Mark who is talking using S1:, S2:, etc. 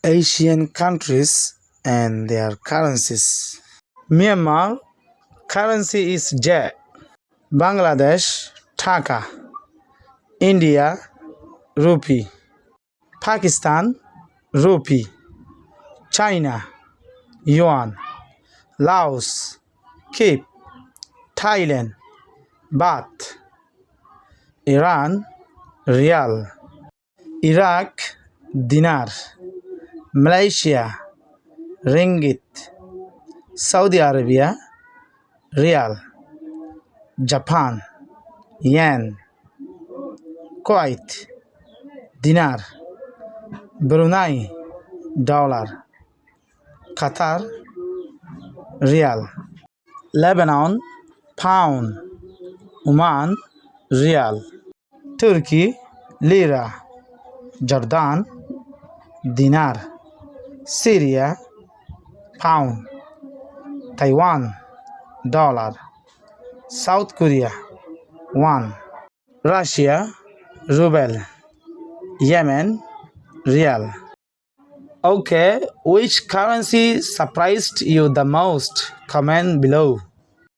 S1: Asian countries and their currencies. Myanmar currency is Jai. Bangladesh Taka. India Rupee. Pakistan Rupee. China Yuan. Laos Kip. Thailand Baht. Iran Rial. Iraq Dinar. Malaysia Ringgit. Saudi Arabia Rial. Japan Yen. Kuwait Dinar. Brunei Dollar. Qatar Rial. Lebanon Pound. Oman Rial. Turkey Lira. Jordan Dinar. Syria Pound. Taiwan Dollar. South Korea Won. Russia Ruble. Yemen Rial. Okay, which currency surprised you the most? Comment below.